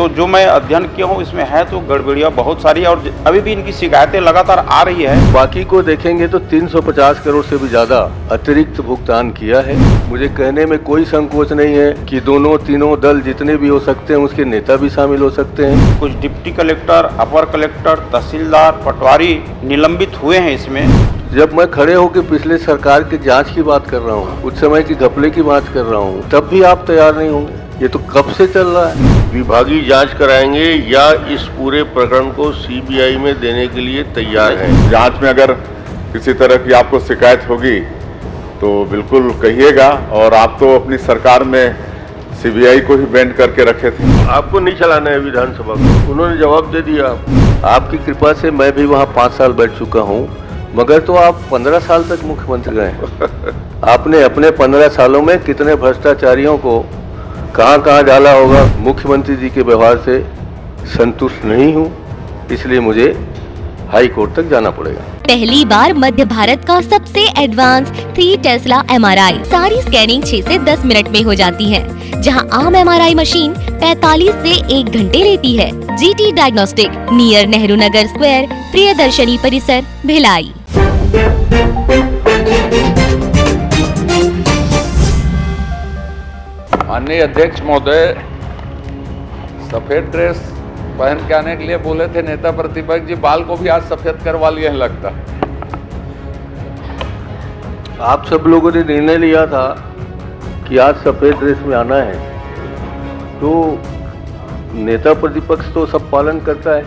तो जो मैं अध्ययन किया हूँ इसमें है तो गड़बड़ियाँ बहुत सारी है और अभी भी इनकी शिकायतें लगातार आ रही है। बाकी को देखेंगे तो 350 करोड़ से भी ज्यादा अतिरिक्त भुगतान किया है। मुझे कहने में कोई संकोच नहीं है कि दोनों तीनों दल जितने भी हो सकते हैं उसके नेता भी शामिल हो सकते हैं। कुछ डिप्टी कलेक्टर, अपर कलेक्टर, तहसीलदार, पटवारी निलंबित हुए हैं इसमें। जब मैं खड़े होकर पिछले सरकार की जांच की बात कर रहा हूँ, उस समय की घपले की बात कर रहा हूँ, तब भी आप तैयार नहीं होंगे। ये तो कब से चल रहा है। विभागीय जांच कराएंगे या इस पूरे प्रकरण को सीबीआई में देने के लिए तैयार हैं। जांच में अगर किसी तरह की आपको शिकायत होगी तो बिल्कुल कहिएगा। और आप तो अपनी सरकार में सीबीआई को ही बैंड करके रखे थे। आपको नहीं चलाना है विधानसभा को, उन्होंने जवाब दे दिया। आपकी कृपा से मैं भी वहाँ 5 साल बैठ चुका हूँ, मगर तो आप 15 साल तक मुख्यमंत्री रहे। आपने अपने 15 सालों में कितने भ्रष्टाचारियों को कहाँ कहाँ डाला होगा। मुख्यमंत्री जी के व्यवहार से संतुष्ट नहीं हूँ, इसलिए मुझे हाई कोर्ट तक जाना पड़ेगा। पहली बार मध्य भारत का सबसे एडवांस 3 टेस्ला MRI। सारी स्कैनिंग 6 से 10 मिनट में हो जाती है, जहां आम MRI मशीन 45 से 1 घंटे लेती है। GT diagnostic, near Nehru Nagar square, Priyadarshini परिसर, भिलाई। माननीय अध्यक्ष महोदय, सफेद ड्रेस पहन के आने के लिए बोले थे नेता प्रतिपक्ष जी, बाल को भी आज सफेद करवा लिए लगता। आप सब लोगों ने निर्णय लिया था कि आज सफेद ड्रेस में आना है, तो नेता प्रतिपक्ष तो सब पालन करता है।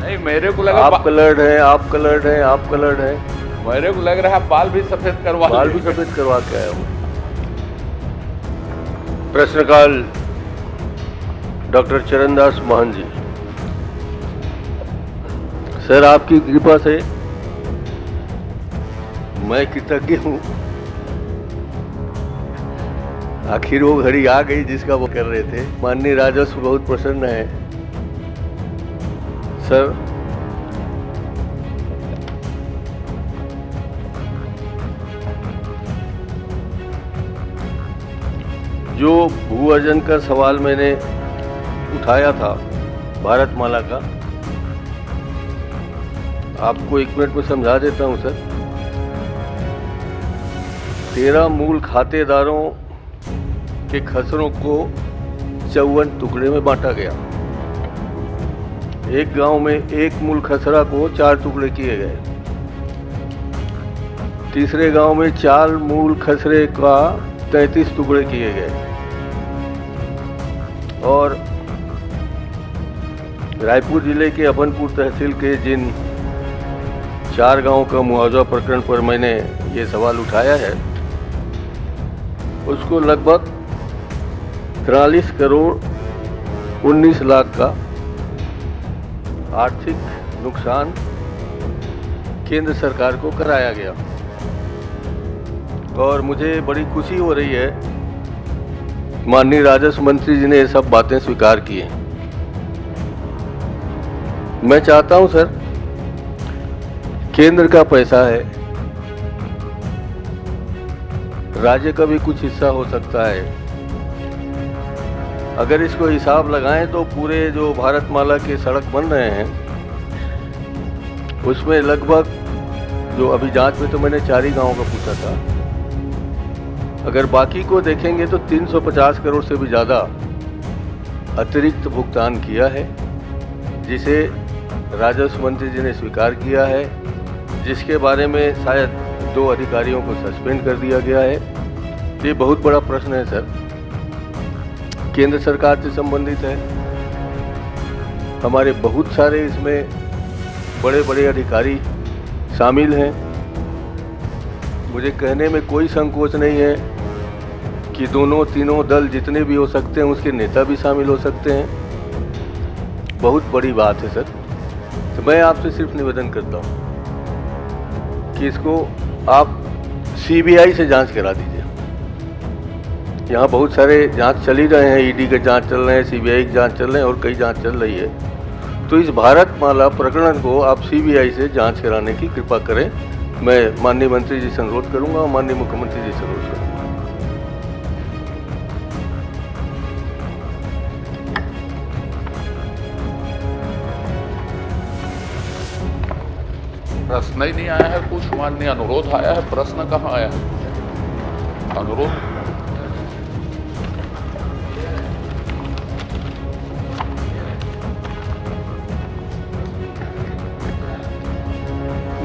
नहीं, मेरे को लगा आप कलर्ड हैं, आप कलर्ड हैं, आप कलर्ड हैं। मेरे को लग रहा है बाल भी सफेद करवा के आया हूँ। प्रश्नकाल डॉक्टर चरणदास महंत जी। सर, आपकी कृपा से मैं कृतज्ञ हूँ। आखिर वो घड़ी आ गई जिसका वो कर रहे थे। माननीय राजस्व बहुत प्रसन्न है। सर, जो भू अर्जन का सवाल मैंने उठाया था भारतमाला का, आपको 1 मिनट में समझा देता हूं सर। 13 मूल खातेदारों के खसरों को 54 टुकड़े में बांटा गया। एक गांव में एक मूल खसरा को 4 टुकड़े किए गए। तीसरे गांव में 4 मूल खसरे का 33 टुकड़े किए गए। और रायपुर जिले के अपनपुर तहसील के जिन 4 गांवों का मुआवजा प्रकरण पर मैंने ये सवाल उठाया है, उसको लगभग 43 करोड़ 19 लाख का आर्थिक नुकसान केंद्र सरकार को कराया गया। और मुझे बड़ी खुशी हो रही है, माननीय राजस्व मंत्री जी ने ये सब बातें स्वीकार की हैं। मैं चाहता हूं सर, केंद्र का पैसा है, राज्य का भी कुछ हिस्सा हो सकता है। अगर इसको हिसाब लगाएं तो पूरे जो भारतमाला के सड़क बन रहे हैं उसमें लगभग, जो अभी जांच में तो मैंने 4 ही गांवों का पूछा था, अगर बाकी को देखेंगे तो 350 करोड़ से भी ज़्यादा अतिरिक्त भुगतान किया है, जिसे राजस्व मंत्री जी ने स्वीकार किया है, जिसके बारे में शायद 2 अधिकारियों को सस्पेंड कर दिया गया है। ये बहुत बड़ा प्रश्न है सर, केंद्र सरकार से संबंधित है। हमारे बहुत सारे इसमें बड़े बड़े अधिकारी शामिल हैं। मुझे कहने में कोई संकोच नहीं है कि दोनों तीनों दल जितने भी हो सकते हैं उसके नेता भी शामिल हो सकते हैं। बहुत बड़ी बात है सर। तो मैं आपसे सिर्फ निवेदन करता हूं कि इसको आप सीबीआई से जांच करा दीजिए। यहाँ बहुत सारे जांच चल ही रहे हैं, ईडी के जांच चल रहे हैं, सीबीआई की जांच चल रहे हैं और कई जांच चल रही है। तो इस भारतमाला प्रकरण को आप सीबीआई से जांच कराने की कृपा करें। मैं माननीय मंत्री जी से अनुरोध करूंगा और माननीय मुख्यमंत्री जी से अनुरोध करूंगा। प्रश्न ही नहीं आया है, कुछ माननीय अनुरोध आया है, प्रश्न कहाँ आया है? अनुरोध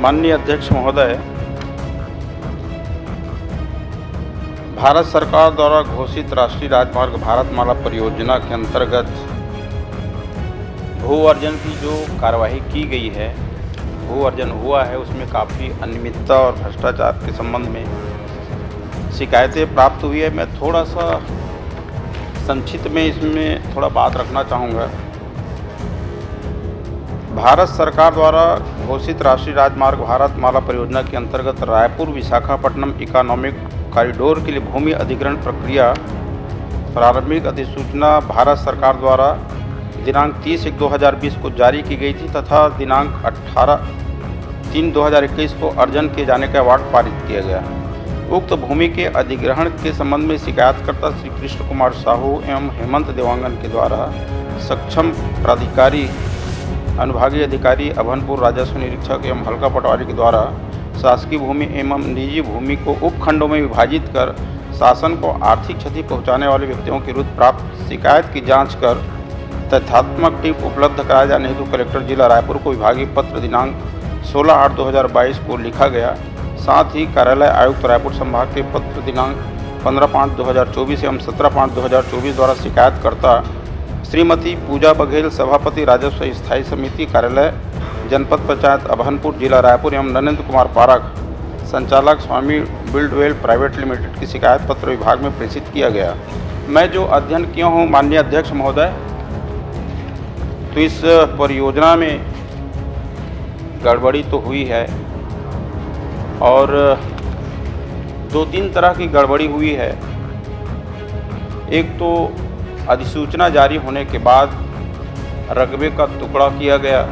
माननीय अध्यक्ष महोदय, भारत सरकार द्वारा घोषित राष्ट्रीय राजमार्ग भारतमाला परियोजना के अंतर्गत भू अर्जन की जो कार्यवाही की गई है, भू अर्जन हुआ है, उसमें काफ़ी अनियमितता और भ्रष्टाचार के संबंध में शिकायतें प्राप्त हुई है। मैं थोड़ा सा संक्षिप्त में इसमें थोड़ा बात रखना चाहूँगा। भारत सरकार द्वारा घोषित राष्ट्रीय राजमार्ग भारतमाला परियोजना के अंतर्गत रायपुर विशाखापट्टनम इकोनॉमिक कॉरिडोर के लिए भूमि अधिग्रहण प्रक्रिया प्रारंभिक अधिसूचना भारत सरकार द्वारा दिनांक 30/1/2020 को जारी की गई थी तथा दिनांक 18/3/2021 को अर्जन किए जाने का अवार्ड पारित किया गया। उक्त भूमि के अधिग्रहण के संबंध में शिकायतकर्ता श्री कृष्ण कुमार साहू एवं हेमंत देवांगन के द्वारा सक्षम प्राधिकारी अनुभागीय अधिकारी अभनपुर राजस्व निरीक्षक एवं हल्का पटवारी के द्वारा शासकीय भूमि एवं निजी भूमि को उपखंडों में विभाजित कर शासन को आर्थिक क्षति पहुंचाने वाले व्यक्तियों के विरुद्ध प्राप्त शिकायत की जांच कर तथ्यात्मक टिप उपलब्ध कराए जाने हेतु कलेक्टर जिला रायपुर को विभागीय पत्र दिनांक 16/8/2022 को लिखा गया। साथ ही कार्यालय आयुक्त रायपुर संभाग के पत्र दिनांक 15/5/2024 एवं 17/5/2024 द्वारा शिकायतकर्ता श्रीमती पूजा बघेल सभापति राजस्व स्थायी समिति कार्यालय जनपद पंचायत अभनपुर जिला रायपुर एवं नरेंद्र कुमार पारख संचालक स्वामी बिल्डवेल प्राइवेट लिमिटेड की शिकायत पत्र विभाग में प्रेषित किया गया। मैं जो अध्ययन किया हूँ माननीय अध्यक्ष महोदय, तो इस परियोजना में गड़बड़ी तो हुई है और 2-3 तरह की गड़बड़ी हुई है। एक तो अधिसूचना जारी होने के बाद रकबे का टुकड़ा किया गया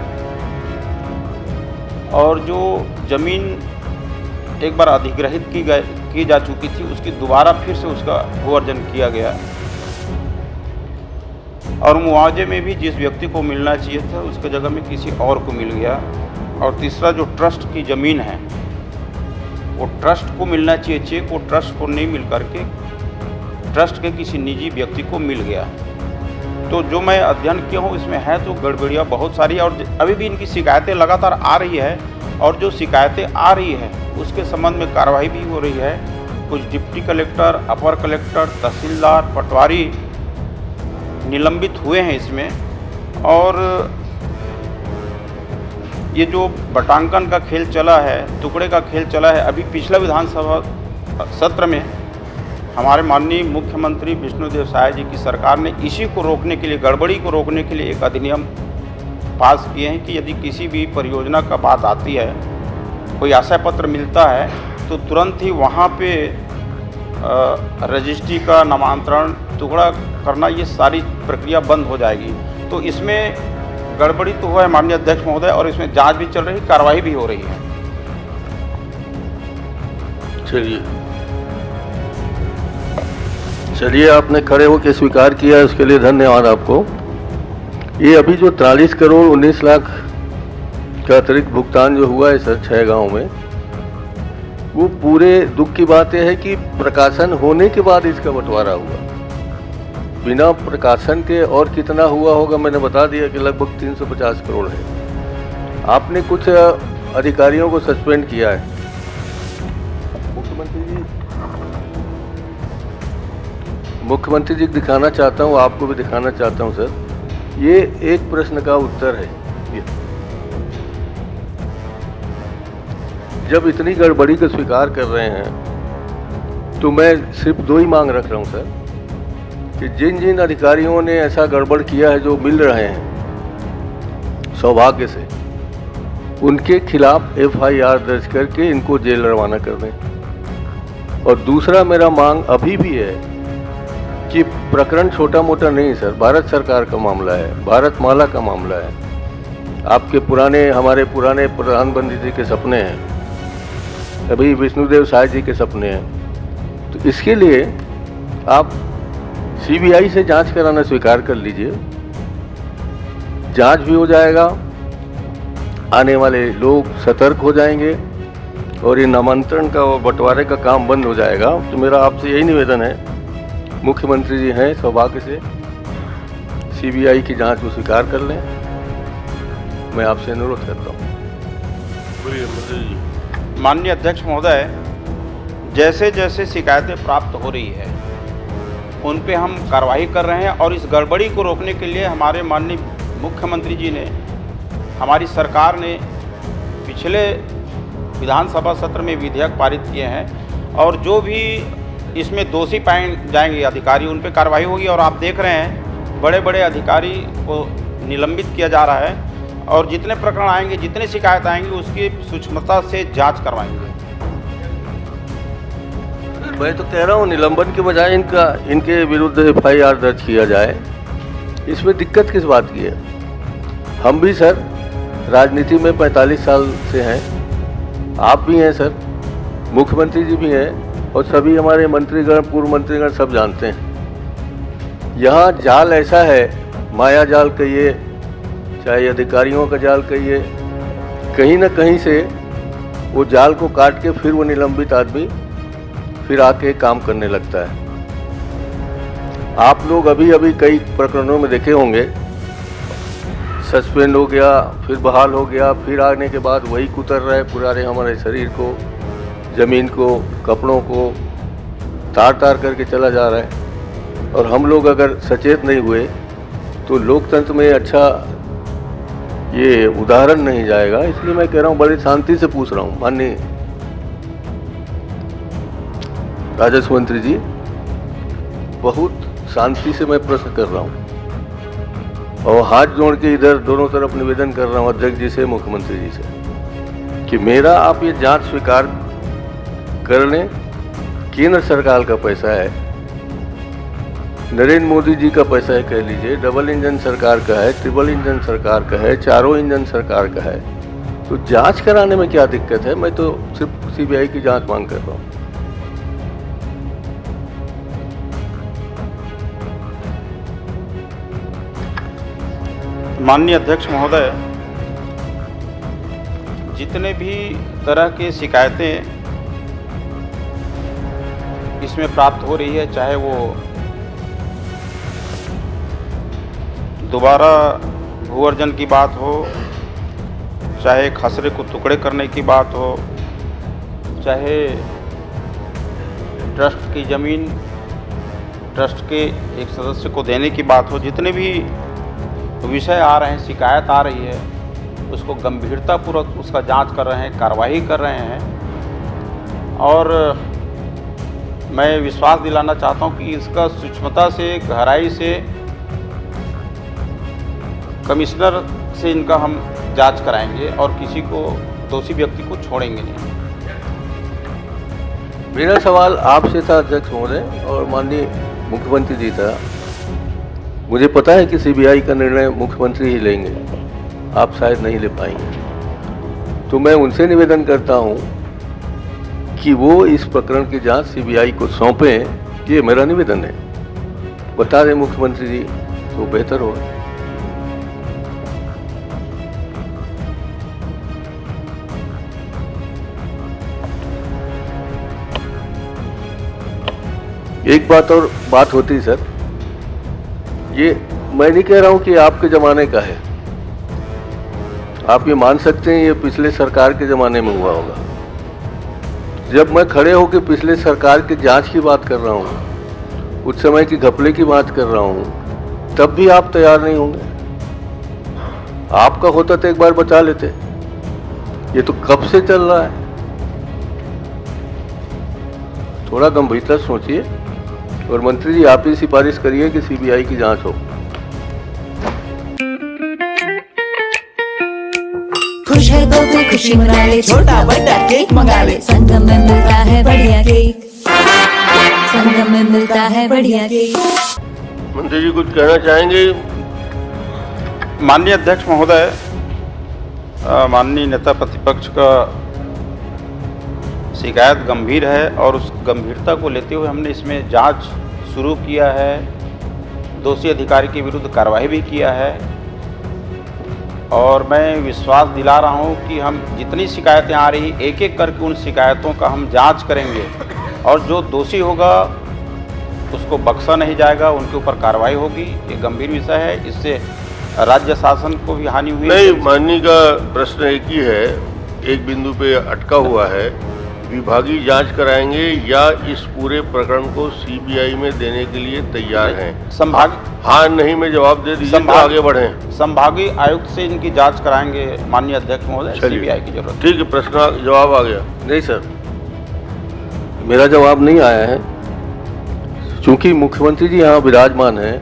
और जो ज़मीन एक बार अधिग्रहित की जा चुकी थी उसकी दोबारा फिर से उसका भू अर्जन किया गया और मुआवजे में भी जिस व्यक्ति को मिलना चाहिए था उसके जगह में किसी और को मिल गया। और तीसरा जो ट्रस्ट की ज़मीन है वो ट्रस्ट को मिलना चाहिए चेक, वो ट्रस्ट को नहीं मिल करके ट्रस्ट के किसी निजी व्यक्ति को मिल गया। तो जो मैं अध्ययन किया हूँ इसमें है तो गड़बड़ियाँ बहुत सारी और अभी भी इनकी शिकायतें लगातार आ रही है और जो शिकायतें आ रही है उसके संबंध में कार्रवाई भी हो रही है। कुछ डिप्टी कलेक्टर, अपर कलेक्टर, तहसीलदार, पटवारी निलंबित हुए हैं इसमें। और ये जो बटांकन का खेल चला है, टुकड़े का खेल चला है, अभी पिछला विधानसभा सत्र में हमारे माननीय मुख्यमंत्री विष्णुदेव साय जी की सरकार ने इसी को रोकने के लिए, गड़बड़ी को रोकने के लिए एक अधिनियम पास किए हैं कि यदि किसी भी परियोजना का बात आती है, कोई आशय पत्र मिलता है तो तुरंत ही वहाँ पे रजिस्ट्री का नामांतरण, टुकड़ा करना, ये सारी प्रक्रिया बंद हो जाएगी। तो इसमें गड़बड़ी तो हुआ है माननीय अध्यक्ष महोदय और इसमें जांच भी चल रही है, कार्रवाई भी हो रही है। चलिए आपने खड़े होकर स्वीकार किया, उसके लिए धन्यवाद आपको। ये अभी जो 43 करोड़ 19 लाख का अतिरिक्त भुगतान जो हुआ है सर 6 गाँव में, वो पूरे दुख की बात यह है कि प्रकाशन होने के बाद इसका बंटवारा हुआ। बिना प्रकाशन के और कितना हुआ होगा मैंने बता दिया कि लगभग 350 करोड़ है। आपने कुछ अधिकारियों को सस्पेंड किया है। मुख्यमंत्री जी दिखाना चाहता हूँ, आपको भी दिखाना चाहता हूँ सर। ये एक प्रश्न का उत्तर है। जब इतनी गड़बड़ी का स्वीकार कर रहे हैं तो मैं सिर्फ 2 ही मांग रख रहा हूँ सर कि जिन जिन अधिकारियों ने ऐसा गड़बड़ किया है, जो मिल रहे हैं सौभाग्य से, उनके खिलाफ FIR दर्ज करके इनको जेल रवाना कर दें। और दूसरा मेरा मांग अभी भी है कि प्रकरण छोटा मोटा नहीं सर, भारत सरकार का मामला है, भारतमाला का मामला है। आपके पुराने, हमारे पुराने प्रधानमंत्री जी के सपने हैं, अभी विष्णुदेव साय जी के सपने हैं। तो इसके लिए आप CBI से जांच कराना स्वीकार कर लीजिए, जांच भी हो जाएगा आने वाले लोग सतर्क हो जाएंगे और ये नामांतरण का और बंटवारे का काम बंद हो जाएगा। तो मेरा आपसे यही निवेदन है, मुख्यमंत्री जी हैं सौभाग्य से, सीबीआई की जांच को स्वीकार कर लें, मैं आपसे अनुरोध करता हूँ। बोलिए मंत्री जी। माननीय अध्यक्ष महोदय, जैसे जैसे शिकायतें प्राप्त हो रही है उन पे हम कार्रवाई कर रहे हैं और इस गड़बड़ी को रोकने के लिए हमारे माननीय मुख्यमंत्री जी ने, हमारी सरकार ने पिछले विधानसभा सत्र में विधेयक पारित किए हैं और जो भी इसमें दोषी पाए जाएंगे अधिकारी उन पे कार्रवाई होगी। और आप देख रहे हैं बड़े बड़े अधिकारी को निलंबित किया जा रहा है और जितने प्रकरण आएंगे, जितने शिकायत आएंगी उसकी सूक्ष्मता से जांच करवाएंगे। मैं तो कह रहा हूँ निलंबन के बजाय इनके विरुद्ध FIR दर्ज किया जाए। इसमें दिक्कत किस बात की है? हम भी सर राजनीति में 45 साल से हैं, आप भी हैं सर, मुख्यमंत्री जी भी हैं और सभी हमारे मंत्रीगण, पूर्व मंत्रीगण सब जानते हैं। यहाँ जाल ऐसा है, माया जाल कहिए चाहे अधिकारियों का जाल कहिए, कहीं ना कहीं से वो जाल को काट के फिर वो निलंबित आदमी फिर आके काम करने लगता है। आप लोग अभी अभी कई प्रकरणों में देखे होंगे, सस्पेंड हो गया, फिर बहाल हो गया, फिर आने के बाद वही कुतर रहा है पुराने हमारे शरीर को, ज़मीन को, कपड़ों को तार तार करके चला जा रहा है। और हम लोग अगर सचेत नहीं हुए तो लोकतंत्र में अच्छा ये उदाहरण नहीं जाएगा। इसलिए मैं कह रहा हूँ, बड़ी शांति से पूछ रहा हूँ माननीय राजस्व मंत्री जी, बहुत शांति से मैं प्रश्न कर रहा हूँ और हाथ जोड़ के इधर दोनों तरफ निवेदन कर रहा हूँ अध्यक्ष जी से, मुख्यमंत्री जी से, कि मेरा आप ये जांच स्वीकार कर लें। केंद्र सरकार का पैसा है, नरेंद्र मोदी जी का पैसा है, कह लीजिए डबल इंजन सरकार का है, ट्रिपल इंजन सरकार का है, चारों इंजन सरकार का है, तो जांच कराने में क्या दिक्कत है? मैं तो सिर्फ सीबीआई की जांच मांग कर रहा हूँ। माननीय अध्यक्ष महोदय, जितने भी तरह के शिकायतें इसमें प्राप्त हो रही है, चाहे वो दोबारा भू अर्जन की बात हो, चाहे खसरे को टुकड़े करने की बात हो, चाहे ट्रस्ट की ज़मीन ट्रस्ट के एक सदस्य को देने की बात हो, जितने भी विषय आ रहे हैं, शिकायत आ रही है, उसको गंभीरतापूर्वक उसका जांच कर रहे हैं, कार्रवाई कर रहे हैं। और मैं विश्वास दिलाना चाहता हूं कि इसका सूक्ष्मता से, गहराई से, कमिश्नर से इनका हम जांच कराएंगे और किसी को, दोषी व्यक्ति को छोड़ेंगे नहीं। मेरा सवाल आपसे था अध्यक्ष महोदय और माननीय मुख्यमंत्री जी था। मुझे पता है कि सीबीआई का निर्णय मुख्यमंत्री ही लेंगे, आप शायद नहीं ले पाएंगे, तो मैं उनसे निवेदन करता हूं कि वो इस प्रकरण की जांच सीबीआई को सौंपें। ये मेरा निवेदन है, बता दें मुख्यमंत्री जी तो बेहतर होगा। एक बात होती सर, ये मैं नहीं कह रहा हूं कि आपके ज़माने का है, आप ये मान सकते हैं ये पिछले सरकार के ज़माने में हुआ होगा। जब मैं खड़े होकर पिछले सरकार की जांच की बात कर रहा हूं, उस समय की घपले की बात कर रहा हूं, तब भी आप तैयार नहीं होंगे। आपका होता तो एक बार बचा लेते, ये तो कब से चल रहा है। थोड़ा गंभीरता सोचिए और मंत्री जी आप ही सिफारिश करिए कि सीबीआई की जांच हो। खुश है तो कोई खुशी मना ले, छोटा बड़ा केक मंगा ले, संगम में मिलता है बढ़िया केक, संगम में मिलता है बढ़िया केक। मंत्री जी कुछ कहना चाहेंगे? माननीय अध्यक्ष महोदय, माननीय नेता प्रतिपक्ष का शिकायत गंभीर है और उस गंभीरता को लेते हुए हमने इसमें जांच शुरू किया है, दोषी अधिकारी के विरुद्ध कार्रवाई भी किया है और मैं विश्वास दिला रहा हूं कि हम जितनी शिकायतें आ रही एक एक करके उन शिकायतों का हम जांच करेंगे और जो दोषी होगा उसको बख्शा नहीं जाएगा, उनके ऊपर कार्रवाई होगी। ये गंभीर विषय है, इससे राज्य शासन को भी हानि हुई। नहीं, माननीय का प्रश्न एक ही है, एक बिंदु पे अटका हुआ है। विभागीय जांच कराएंगे या इस पूरे प्रकरण को सीबीआई में देने के लिए तैयार हैं? संभाग हाँ नहीं में जवाब दे दीजिए तो आगे बढ़ें। संभागीय आयुक्त से इनकी जांच कराएंगे माननीय अध्यक्ष महोदय, सीबीआई की जरूरत। ठीक है, प्रश्न जवाब आ गया। नहीं सर, मेरा जवाब नहीं आया है। चूंकि मुख्यमंत्री जी यहाँ विराजमान हैं,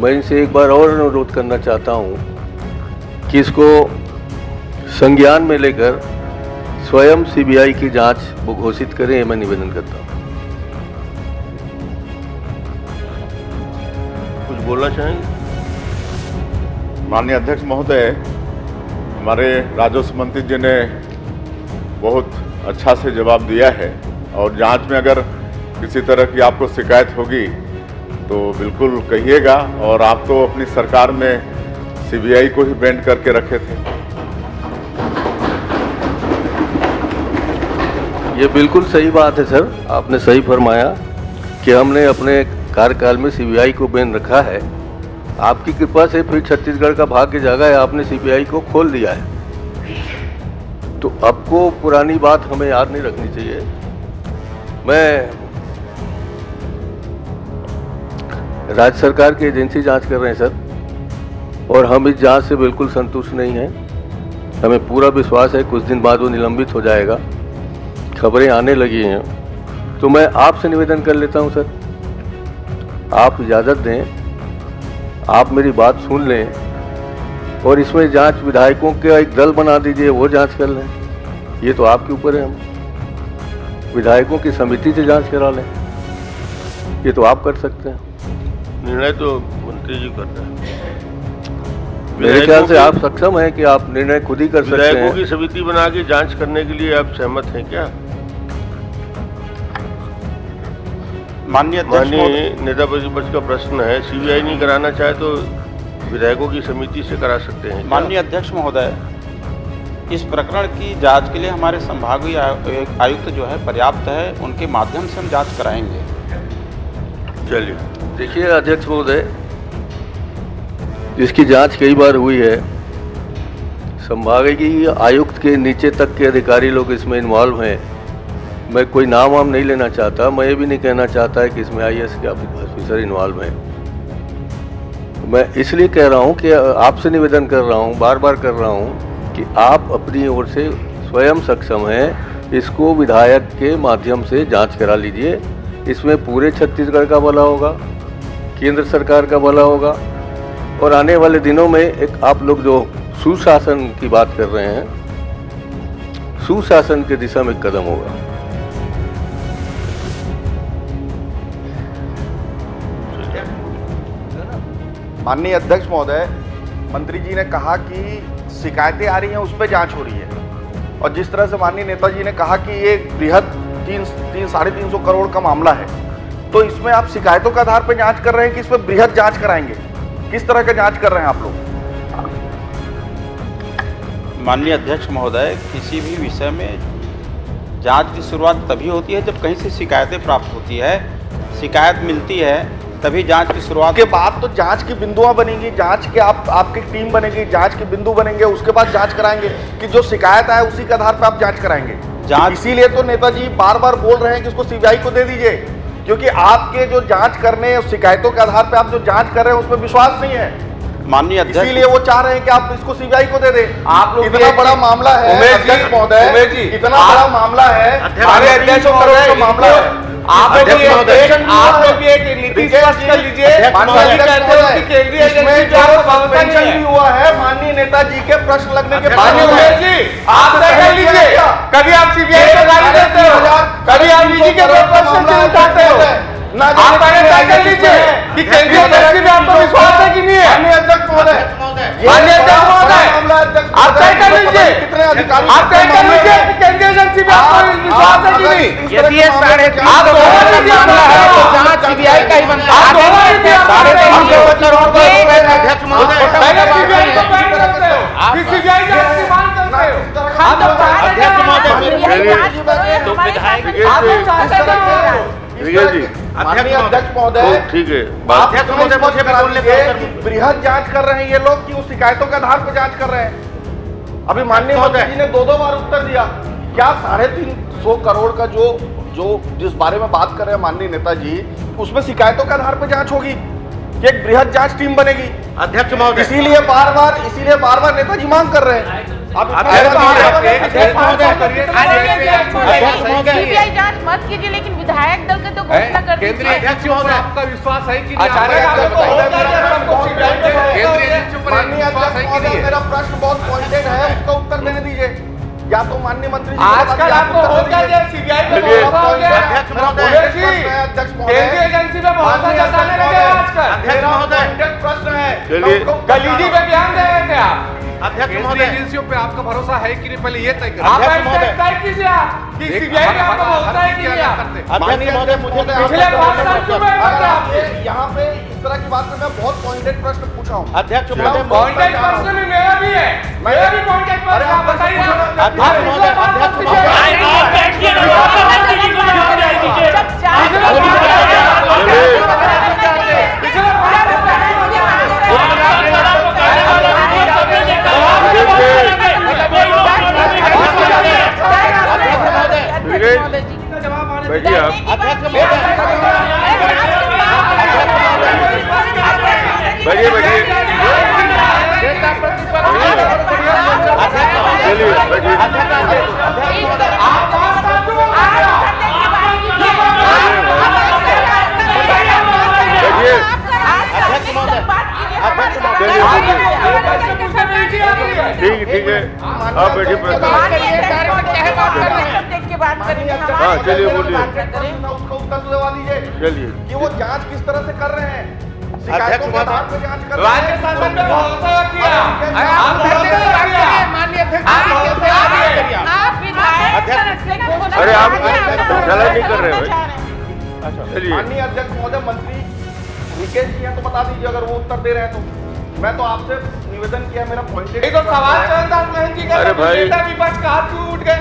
मैं इनसे एक बार और अनुरोध करना चाहता हूँ कि इसको संज्ञान में लेकर स्वयं सीबीआई की जांच वो घोषित करें, ये मैं निवेदन करता हूँ। कुछ बोलना चाहेंगे? माननीय अध्यक्ष महोदय, हमारे राजस्व मंत्री जी ने बहुत अच्छा से जवाब दिया है और जांच में अगर किसी तरह की आपको शिकायत होगी तो बिल्कुल कहिएगा। और आप तो अपनी सरकार में सीबीआई को ही बैंड करके रखे थे। ये बिल्कुल सही बात है सर, आपने सही फरमाया कि हमने अपने कार्यकाल में सीबीआई को बैन रखा है। आपकी कृपा से फिर छत्तीसगढ़ का भाग्य जागा है, आपने सीबीआई को खोल दिया है। तो आपको पुरानी बात हमें याद नहीं रखनी चाहिए। मैं राज्य सरकार की एजेंसी जांच कर रहे हैं सर, और हम इस जांच से बिल्कुल संतुष्ट नहीं हैं। हमें पूरा विश्वास है कुछ दिन बाद वो निलंबित हो जाएगा। खबरें आने लगी हैं, तो मैं आपसे निवेदन कर लेता हूं सर, आप इजाज़त दें, आप मेरी बात सुन लें और इसमें जांच विधायकों का एक दल बना दीजिए, वो जांच कर लें। ये तो आपके ऊपर है, हम विधायकों की समिति से जांच करा लें, ये तो आप कर सकते हैं। निर्णय तो मंत्री जी करते हैं। मेरे ख्याल से आप सक्षम हैं कि आप निर्णय खुद ही कर सकते हैं। विधायकों की समिति बना के जांच करने के लिए आप सहमत हैं क्या? माननीय नेता प्रतिपक्ष का प्रश्न है, सीबीआई नहीं कराना चाहे तो विधायकों की समिति से करा सकते हैं। माननीय अध्यक्ष महोदय, इस प्रकरण की जांच के लिए हमारे संभागीय आयुक्त जो है पर्याप्त है, उनके माध्यम से हम जांच कराएंगे। चलिए, देखिए अध्यक्ष महोदय, इसकी जांच कई बार हुई है। संभागीय आयुक्त के नीचे तक के अधिकारी लोग इसमें इन्वॉल्व हैं। मैं कोई नाम वाम नहीं लेना चाहता, मैं ये भी नहीं कहना चाहता है कि इसमें IAS के ऑफिसर इन्वॉल्व हैं। मैं इसलिए कह रहा हूँ कि आपसे निवेदन कर रहा हूँ, बार बार कर रहा हूँ कि आप अपनी ओर से स्वयं सक्षम हैं, इसको विधायक के माध्यम से जांच करा लीजिए। इसमें पूरे छत्तीसगढ़ का भला होगा, केंद्र सरकार का भला होगा, और आने वाले दिनों में एक आप लोग जो सुशासन की बात कर रहे हैं, सुशासन की दिशा में कदम होगा। माननीय अध्यक्ष महोदय, मंत्री जी ने कहा कि शिकायतें आ रही हैं, उस पर जांच हो रही है, और जिस तरह से माननीय नेताजी ने कहा कि ये बृहद 300-350 करोड़ का मामला है, तो इसमें आप शिकायतों के आधार पर जांच कर रहे हैं कि इसमें बृहद जांच कराएंगे? किस तरह का जांच कर रहे हैं आप लोग? माननीय अध्यक्ष महोदय, किसी भी विषय में जांच की शुरुआत तभी होती है जब कहीं से शिकायतें प्राप्त होती है, शिकायत मिलती है तभी जांच की शुरुआत के बाद तो जांच की बिंदुआं बनेंगी, जांच के आपकी टीम बनेगी, जांच के बिंदु बनेंगे, उसके बाद जांच कराएंगे कि जो शिकायत आए उसी के आधार पर आप जांच कराएंगे। जांच इसीलिए तो नेताजी बार बार बोल रहे हैं कि इसको सीबीआई को दे दीजिए, क्योंकि आपके जो जांच करने शिकायतों के आधार पर आप जो जांच कर रहे हैं उसमें विश्वास नहीं है। माननीय अध्यक्ष, इसीलिए वो चाह रहे हैं कि आप इसको सीबीआई को दे दें। आप लोग इतना बड़ा मामला है अध्यक्ष महोदय, इतना बड़ा मामला है, हमारे अध्यक्ष महोदय का मामला है। आप लोग भी एक नीति स्पष्ट कर लीजिए। इसमें जो सस्पेंशन भी हुआ है माननीय नेताजी के प्रश्न लगने के बाद, आप तय कर लीजिए। कभी आप सीबीआई को गाली देते हो, कभी आप निजी के प्रश्न उठाते हो, आप पहले तय कर लीजिए कि केंद्रीय मंत्री में आपको विश्वास है कि नहीं है? माननीय अध्यक्ष महोदय, आप तय कर लीजिए, कितने अधिकारी आप तय कर लीजिए कि केंद्रीय एजेंसी में आपको विश्वास है कि नहीं? यदि ये 3.5 मामला है तो जांच सीबीआई का ही बनता है। 3.5 करोड़ अध्यक्ष महोदय जी माननीय अध्यक्ष महोदय, ठीक है आप मुझे बता दीजिए कि बृहद जांच कर रहे हैं ये लोग कि उस शिकायतों के आधार पर जांच कर रहे हैं? अभी माननीय मंत्री जी ने दो बार उत्तर दिया। क्या 350 करोड़ का जो जिस बारे में बात कर रहे हैं माननीय नेताजी, उसमें शिकायतों के आधार पर जांच होगी कि एक बृहद जांच टीम बनेगी? अध्यक्ष महोदय, इसीलिए बार बार नेताजी मांग कर रहे हैं। सीबीआई जांच मत कीजिए, लेकिन विधायक दल के तो घोषणा कर दी। केंद्रीय एजेंसियों पर आपका विश्वास है कि मेरा प्रश्न बहुत पॉइंटेड है, उसका उत्तर देने दीजिए। या तो माननीय मंत्री जी आजकल आपको होगा जब सीबीआई पे भरोसा हो गया। अध्यक्ष महोदय, केंद्रीय एजेंसी पे भरोसा जताने लगे आजकल। मेरा पॉइंटेड प्रश्न है। गलीजी पे बयान दे रहे थे आप। अध्यक्ष केंद्रीय एजेंसियों पे आपका भरोसा है कि नहीं, पहले ये तय करें। आप तय कीजिए आप कि सीबीआई पे आपका भरोसा है कि नहीं। माननीय महोदय, मुझे पिछले 5 साल क्यों मैं करते आप यहाँ पे इस तरह की बात में मैं बहुत पॉइंटेड प्रश्न पूछा हूँ। अध्यक्ष महोदय, पॉइंटेड प्रश्न भी मेरा भी है, मेरा भी पॉइंटेड प्रश्न आप बताइए। बैठिए आप, बैठिए बैठिए, चलिए ठीक है, आप बैठिए। हाँ चलिए बोलिए, उसका उत्तर दिलवा दीजिए। चलिए कि वो जांच किस तरह से कर रहे हैं, शिकायतों के आधार पर जांच कर रहे राज्य हैं। शासन पे भरोसा किया। माननीय अध्यक्ष, अरे आप चला नहीं कर रहे हैं। चलिए माननीय अध्यक्ष महोदय, मंत्री विकेश जी हैं तो बता दीजिए अगर वो उत्तर दे रहे हैं तो। मैं तो आपसे निवेदन किया, मेरा पॉइंटेड एक सवाल चंद्रदास महंत जी का, अरे भाई, विपक्ष का हाथ क्यों उठ गए?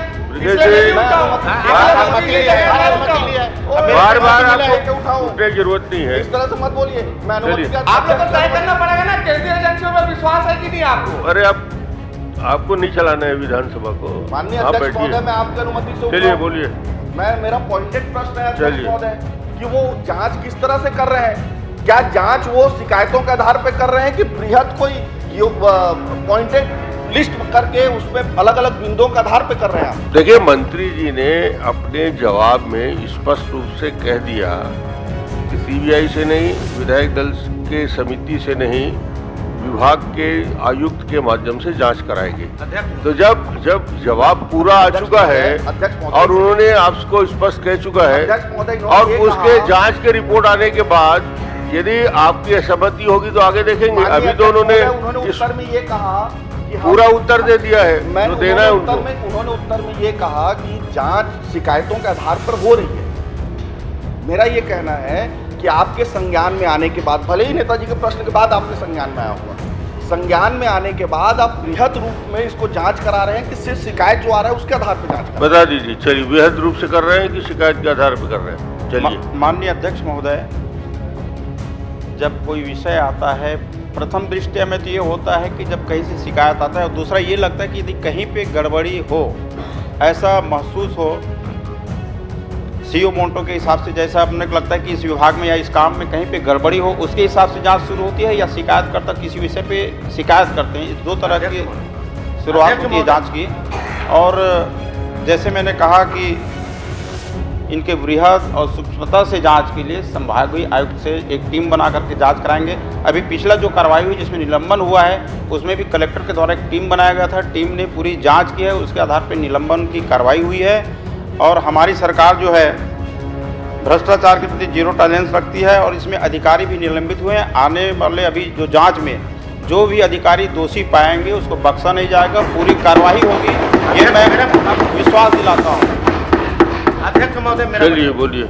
बार बार आपको उठने की जरूरत नहीं है। इस तरह से मत बोलिए। मैं अनुमति का आप लोग को तय करना पड़ेगा ना, केंद्रीय एजेंसियों पर विश्वास है कि नहीं आपको? अरे आपको नहीं चलाना है विधानसभा को। माननीय अध्यक्ष महोदय, मैं आपकी अनुमति से चलिए बोलिए। मेरा पॉइंटेड प्रश्न है अध्यक्ष महोदय कि वो जांच किस तरह से कर रहे हैं? क्या जांच वो शिकायतों के आधार पर कर रहे हैं कि बृहद कोई पॉइंटेड लिस्ट करके उसमें अलग अलग बिंदुओं के आधार पर कर रहे हैं? देखिए, मंत्री जी ने अपने जवाब में स्पष्ट रूप से कह दिया कि सीबीआई से नहीं, विधायक दल के समिति से नहीं, विभाग के आयुक्त के माध्यम से जांच कराएंगे। तो जब जवाब पूरा आ चुका है और उन्होंने आपको स्पष्ट कह चुका है और उसके जांच के रिपोर्ट आने के बाद यदि आपकी असहमति होगी तो आगे देखेंगे। अभी तो उन्होंने उत्तर में ये कहा कि पूरा उत्तर दे दिया है जो देना है उनको। उन्होंने उत्तर में ये कहा कि जांच शिकायतों के आधार पर हो रही है। मेरा ये कहना है कि आपके संज्ञान में आने के बाद, भले ही नेताजी के प्रश्न के बाद आपके संज्ञान में आया हुआ, संज्ञान में आने के बाद आप बृहद रूप में इसको जांच करा रहे हैं कि सिर्फ शिकायत जो आ रहा है उसके आधार पर जांच कर बता दीजिए। चलिए, बृहद रूप से कर रहे हैं कि शिकायत के आधार पर कर रहे हैं? चलिए। माननीय अध्यक्ष महोदय, जब कोई विषय आता है, प्रथम दृष्टया में तो ये होता है कि जब कहीं से शिकायत आता है, और दूसरा ये लगता है कि यदि कहीं पे गड़बड़ी हो, ऐसा महसूस हो सीओ मोन्टो के हिसाब से, जैसा अपने को लगता है कि इस विभाग में या इस काम में कहीं पे गड़बड़ी हो, उसके हिसाब से जांच शुरू होती है, या शिकायतकर्ता किसी विषय पे शिकायत करते हैं। इस दो तरह की शुरुआत होती है जांच की। और जैसे मैंने कहा कि इनके बृहद और सूक्ष्मता से जांच के लिए संभागीय आयुक्त से एक टीम बना करके जांच कराएंगे। अभी पिछला जो कार्रवाई हुई जिसमें निलंबन हुआ है, उसमें भी कलेक्टर के द्वारा एक टीम बनाया गया था। टीम ने पूरी जांच की है, उसके आधार पर निलंबन की कार्रवाई हुई है। और हमारी सरकार जो है भ्रष्टाचार के प्रति जीरो टॉलरेंस रखती है और इसमें अधिकारी भी निलंबित हुए हैं। आने वाले अभी जो जांच में जो भी अधिकारी दोषी पाएंगे उसको बख्शा नहीं जाएगा, पूरी कार्रवाई होगी, ये मैं विश्वास दिलाता हूँ। अध्यक्ष महोदय, चलिए बोलिए।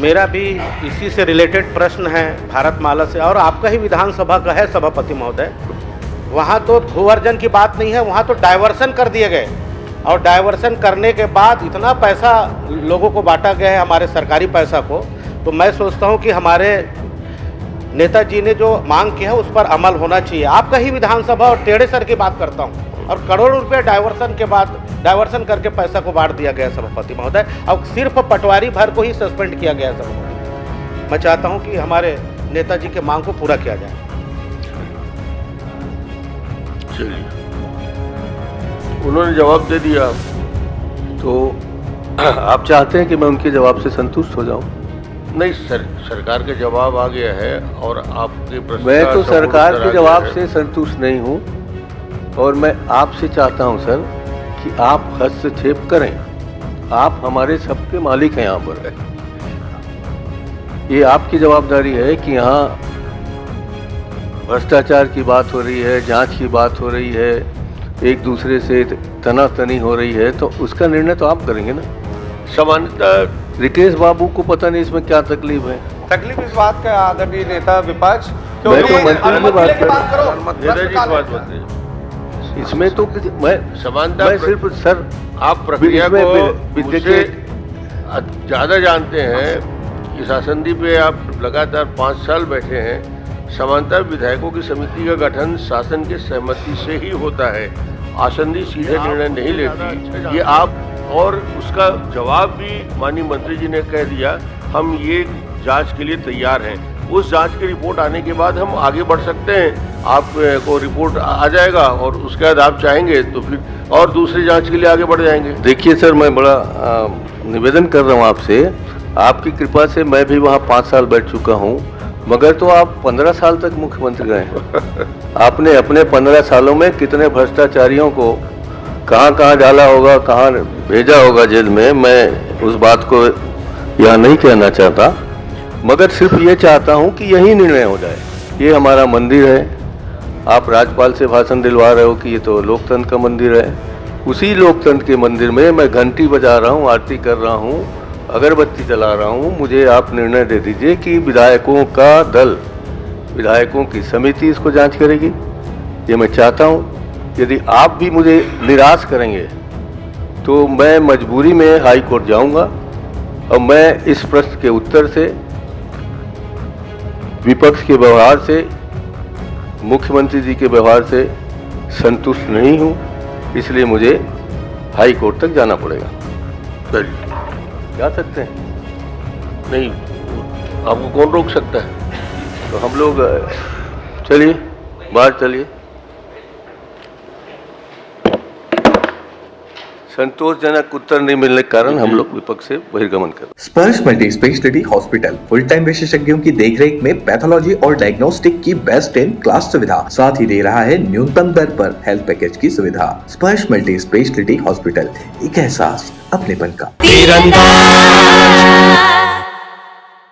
मेरा भी इसी से रिलेटेड प्रश्न है भारतमाला से, और आपका ही विधानसभा का है सभापति महोदय। वहाँ तो भूअर्जन की बात नहीं है, वहाँ तो डायवर्सन कर दिए गए। और डाइवर्सन करने के बाद इतना पैसा लोगों को बांटा गया है, हमारे सरकारी पैसा को, तो मैं सोचता हूं कि हमारे नेताजी ने जो मांग की है उस पर अमल होना चाहिए। आपका ही विधानसभा और टेढ़े सर की बात करता हूं, और करोड़ों रुपए डाइवर्सन करके पैसा को बांट दिया गया सभापति महोदय, और सिर्फ पटवारी भर को ही सस्पेंड किया गया सभापति। मैं चाहता हूं कि हमारे नेताजी के मांग को पूरा किया जाए। चलिए, उन्होंने जवाब दे दिया, तो आप चाहते हैं कि मैं उनके जवाब से संतुष्ट हो जाऊं? नहीं सर, सरकार का जवाब आ गया है और आपके प्रश्न मैं का तो संपूर्ण सरकार उत्तर के आ जवाब गया है। से संतुष्ट नहीं हूं, और मैं आपसे चाहता हूं सर कि आप हस्तक्षेप करें। आप हमारे सबके मालिक हैं यहाँ पर। ये आपकी जवाबदारी है कि यहाँ भ्रष्टाचार की बात हो रही है, जांच की बात हो रही है, एक दूसरे से तनातनी हो रही है, तो उसका निर्णय तो आप करेंगे ना। सामान्यतः रिकेश बाबू को पता नहीं इसमें क्या तकलीफ है। तकलीफ इस बात का आदरणीय नेता विपक्ष, मैं तो मंत्री की बात कर रहा हूं। नेता जी की बात बताइए। इसमें तो मैं समानता सिर्फ सर आप प्रक्रिया इसमें को मुझसे देखिए, ज़्यादा जानते हैं कि शासनदी पे आप लगातार 5 साल बैठे हैं। समानता विधायकों की समिति का गठन शासन के सहमति से ही होता है, आसंदी सीधे निर्णय नहीं लेती। ये आप, और उसका जवाब भी माननीय मंत्री जी ने कह दिया, हम ये जांच के लिए तैयार हैं। उस जांच की रिपोर्ट आने के बाद हम आगे बढ़ सकते हैं। आपको रिपोर्ट आ जाएगा और उसके बाद आप चाहेंगे तो फिर और दूसरी जांच के लिए आगे बढ़ जाएंगे। देखिए सर, मैं बड़ा निवेदन कर रहा हूँ आपसे, आपकी कृपा से मैं भी वहाँ 5 साल बैठ चुका हूँ, मगर तो आप 15 साल तक मुख्यमंत्री रहे हैं। आपने अपने 15 सालों में कितने भ्रष्टाचारियों को कहाँ डाला होगा, कहाँ भेजा होगा जेल में, मैं उस बात को यहाँ नहीं कहना चाहता, मगर सिर्फ ये चाहता हूँ कि यही निर्णय हो जाए। ये हमारा मंदिर है, आप राज्यपाल से भाषण दिलवा रहे हो कि ये तो लोकतंत्र का मंदिर है। उसी लोकतंत्र के मंदिर में मैं घंटी बजा रहा हूँ, आरती कर रहा हूँ, अगरबत्ती जला रहा हूँ। मुझे आप निर्णय दे दीजिए कि विधायकों का दल, विधायकों की समिति इसको जांच करेगी। ये मैं चाहता हूँ। यदि आप भी मुझे निराश करेंगे तो मैं मजबूरी में हाई कोर्ट जाऊंगा, और मैं इस प्रश्न के उत्तर से, विपक्ष के व्यवहार से, मुख्यमंत्री जी के व्यवहार से संतुष्ट नहीं हूं, इसलिए मुझे हाई कोर्ट तक जाना पड़ेगा। जा सकते हैं? नहीं, आपको कौन रोक सकता है? तो हम लोग चलिए बाहर चलिए। संतोषजनक उत्तर नहीं मिलने के कारण हम लोग विपक्ष से बहिर्गमन कर। स्पर्श multi speciality hospital full time विशेषज्ञों की देखरेख में पैथोलॉजी और डायग्नोस्टिक की बेस्ट इन क्लास सुविधा, साथ ही दे रहा है न्यूनतम दर पर हेल्थ पैकेज की सुविधा। स्पर्श मल्टी स्पेशलिटी हॉस्पिटल, एक एहसास अपनेपन का।